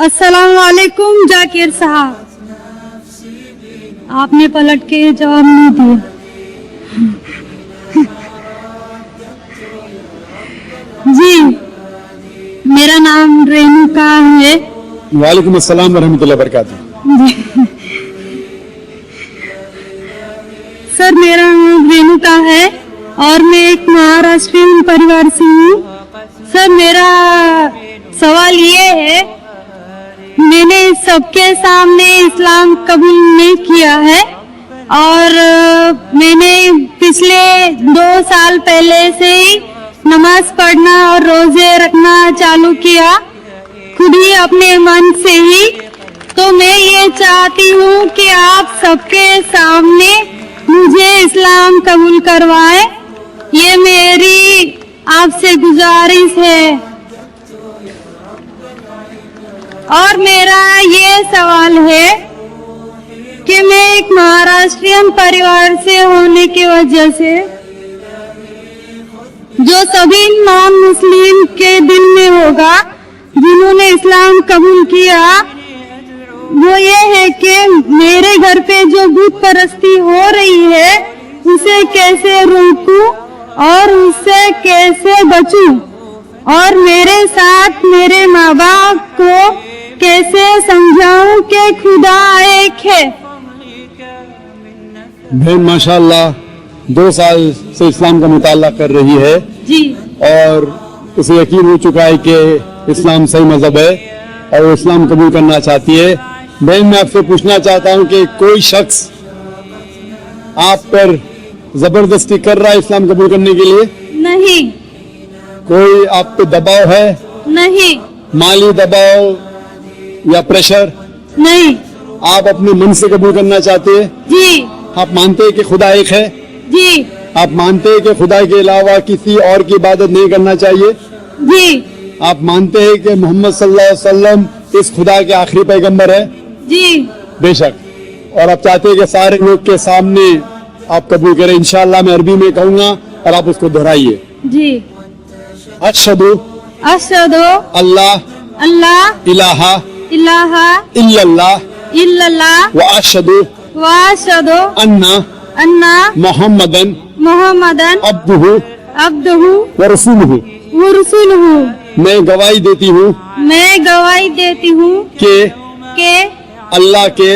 अस्सलाम वालेकुम जाकिर साहब, आपने पलट के जवाब नहीं दिया। जी, मेरा नाम रेणुका है। वालेकुम अस्सलाम वरहमतुल्लाहि वबरकातुहू। सर, मेरा नाम रेणुका है और मैं एक महाराष्ट्रीयन परिवार से हूँ। सर, मेरा सवाल ये है, मैंने सबके सामने इस्लाम कबूल नहीं किया है और मैंने पिछले 2 साल पहले से ही नमाज पढ़ना और रोजे रखना चालू किया, खुद ही अपने मन से ही। तो मैं ये चाहती हूँ कि आप सबके सामने मुझे इस्लाम कबूल करवाएं, ये मेरी आपसे गुजारिश है। और मेरा ये सवाल है कि मैं एक महाराष्ट्रीयन परिवार से होने की वजह से जो सभी नॉन मुस्लिम के दिल में होगा जिन्होंने इस्लाम कबूल किया, वो ये है कि मेरे घर पे जो भूत परस्ती हो रही है उसे कैसे रोकूं और उससे कैसे बचूं, और मेरे साथ मेरे माँ बाप को कैसे समझाऊं कि खुदा एक है। बहन माशाअल्लाह 2 साल से इस्लाम का मुताला कर रही है जी, और उसे यकीन हो चुका है कि इस्लाम सही मजहब है और वो इस्लाम कबूल करना चाहती है। बहन, मैं आपसे पूछना चाहता हूँ कि कोई शख्स आप पर जबरदस्ती कर रहा है इस्लाम कबूल करने के लिए? नहीं। कोई आप पे दबाव है? नहीं। माली दबाव या प्रेशर? नहीं। आप अपने मन से कबूल करना चाहते हैं? जी। आप मानते हैं कि खुदा एक है? जी। आप मानते हैं कि खुदा के अलावा किसी और की इबादत नहीं करना चाहिए? जी। आप मानते हैं कि मोहम्मद सल्लल्लाहु अलैहि वसल्लम इस खुदा के आखिरी पैगंबर है? जी। बेशक। और आप चाहते हैं कि सारे लोग के सामने आप कबूल करें। इंशाअल्लाह मैं अरबी में कहूँगा और आप उसको दोहराइए। जी। अशहदु अशहदु अल्लाह अल्लाह इलाहा इलाहा इल्लल्लाह इल्लल्लाह व अशहदु व अशहदु अन्ना अन्ना मुहम्मदन मुहम्मदन अब्दुहु अब्दुहु व रसूलुहु। व रसूलुहु। मैं गवाही देती हूँ मैं गवाही देती हूँ कि अल्लाह के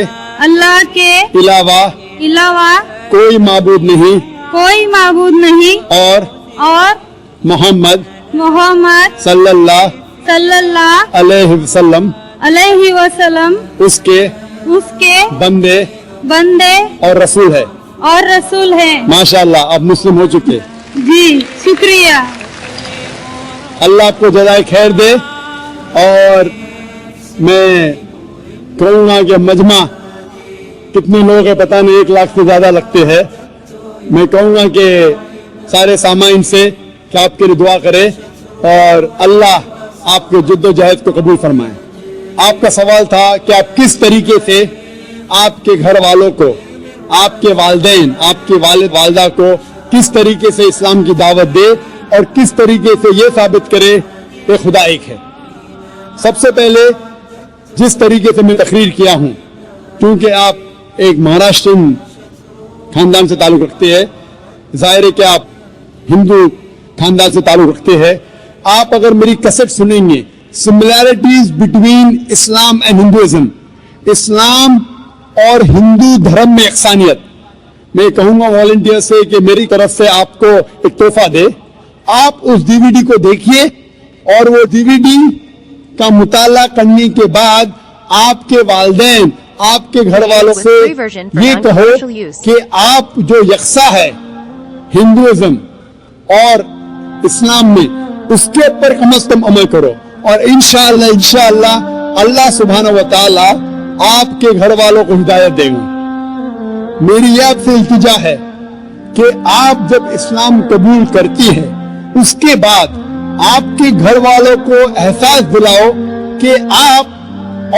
अलावा कोई माबूद नहीं और मोहम्मद सल्लल्लाहु अलैहि वसल्लम उसके बंदे और रसूल है। माशाअल्लाह, आप मुस्लिम हो चुके। जी, शुक्रिया। अल्लाह आपको जज़ाए खैर दे। और मैं कहूँगा कि मजमा कितने लोग हैं पता नहीं, 1 लाख से ज्यादा लगते हैं। मैं कहूँगा कि सारे सामाइन से कि आपके लिए दुआ करे और अल्लाह आपके जद्दोजहद को कबूल फरमाए। आपका सवाल था कि आप किस तरीके से आपके घर वालों को, आपके वालिदैन, आपके वालिद वालिदा को किस तरीके से इस्लाम की दावत दे और किस तरीके से ये साबित करे कि खुदा एक है। सबसे पहले जिस तरीके से मैं तकरीर किया हूँ, क्योंकि आप एक महाराष्ट्रीयन खानदान से ताल्लुक रखते हैं, जाहिर है कि आप हिंदू खानदान से ताल्लुक रखते हैं। आप अगर मेरी कैसेट सुनेंगे, similarities between Islam and Hinduism, Islam और हिंदू धर्म में यकसानियत, मैं कहूंगा वॉलंटियर से कि मेरी तरफ से आपको एक तोहफा दे। आप उस डीवीडी को देखिए और वो डीवीडी का मुताला करने के बाद आपके वालिदैन, आपके घर वालों से ये कहो कि आप जो यकसा है हिंदुइज्म और इस्लाम में, उसके ऊपर कम से कम अमल करो और इंशाअल्लाह अल्लाह सुब्हानहू व तआला आपके घर वालों को हिदायत देंगे। मेरी ये आपसे इल्तिजा है कि आप जब इस्लाम कबूल करती है, उसके बाद आपके घर वालों को एहसास दिलाओ कि आप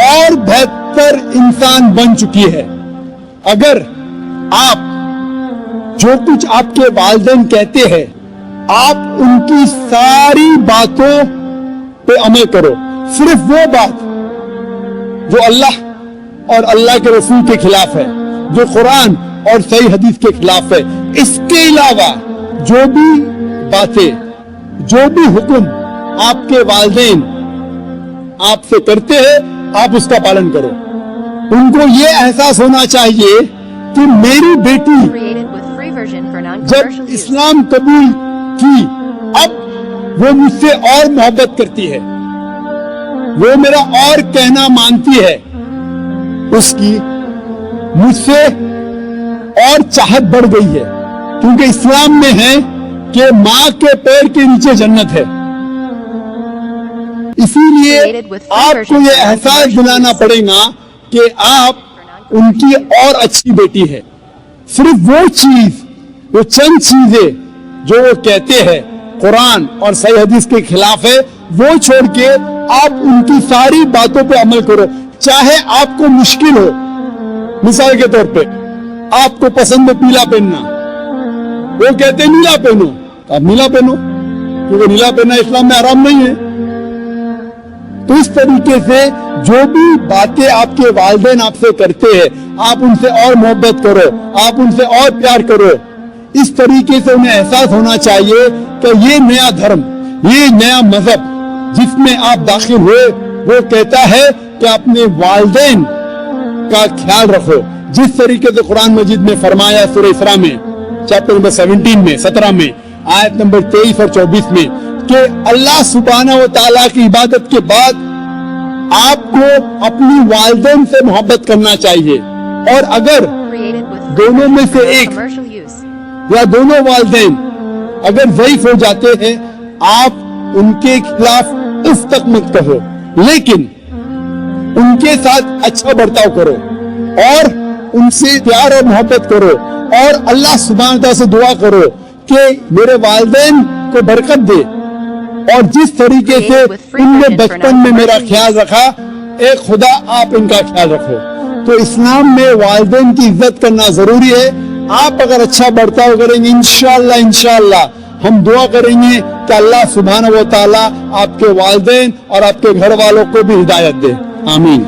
और बेहतर इंसान बन चुकी है। अगर आप जो कुछ आपके वालिदैन कहते हैं, आप उनकी सारी बातों पे अमल करो। सिर्फ वो बात جو اللہ اور اللہ کے رسول کے خلاف ہے, جو قرآن اور صحیح حدیث کے خلاف ہے. اس کے علاوہ جو بھی باتیں, جو بھی حکم آپ کے والدین آپ سے کرتے ہیں, آپ اس کا پالن کرو. ان کو یہ احساس ہونا چاہیے کہ میری بیٹی جب اسلام قبول کی, اب وہ مجھ سے اور محبت کرتی ہے, وہ میرا اور کہنا مانتی ہے, اس کی مجھ سے اور چاہت بڑھ گئی ہے. کیونکہ اسلام میں ہے کہ ماں کے پیر کے نیچے جنت ہے. اسی لیے آپ کو یہ احساس دلانا پڑے گا کہ آپ ان کی اور اچھی بیٹی ہے. صرف وہ چیز, وہ چند چیزیں جو وہ کہتے ہیں قرآن اور صحیح حدیث کے خلاف ہے, وہ چھوڑ کے آپ ان کی ساری باتوں پہ عمل کرو, چاہے آپ کو مشکل ہو. مثال کے طور پہ آپ کو پسند ہے پیلا پہننا, وہ کہتے ہیں نیلا پہنو, آپ نیلا پہنو, کیونکہ نیلا پہننا اسلام میں حرام نہیں ہے. تو اس طریقے سے جو بھی باتیں آپ کے والدین آپ سے کرتے ہیں, آپ ان سے اور محبت کرو, آپ ان سے اور پیار کرو. اس طریقے سے انہیں احساس ہونا چاہیے کہ یہ نیا دھرم, یہ نیا مذہب جس میں آپ داخل ہوئے, وہ کہتا ہے کہ اپنے والدین کا خیال رکھو. جس طریقے سے قرآن مجید میں فرمایا سورہ اسراء میں چیپٹر نمبر 17 میں 17 میں آیت نمبر 23 اور 24 میں کہ اللہ سبحانہ و تعالیٰ کی عبادت کے بعد آپ کو اپنی والدین سے محبت کرنا چاہیے. اور اگر دونوں میں سے ایک یا دونوں والدین اگر ضعیف ہو جاتے ہیں, آپ ان کے خلاف اف تک مت کہو, لیکن ان کے ساتھ اچھا برتاؤ کرو اور ان سے پیار اور محبت کرو, اور اللہ سبحانہ تعالیٰ سے دعا کرو کہ میرے والدین کو برکت دے. اور جس طریقے سے ان نے بچپن میں میرا خیال رکھا, اے خدا آپ ان کا خیال رکھو. تو اسلام میں والدین کی عزت کرنا ضروری ہے. آپ اگر اچھا برتاؤ کریں گے انشاءاللہ ہم دعا کریں گے کہ اللہ سبحانہ و تعالیٰ آپ کے والدین اور آپ کے گھر والوں کو بھی ہدایت دے. آمین.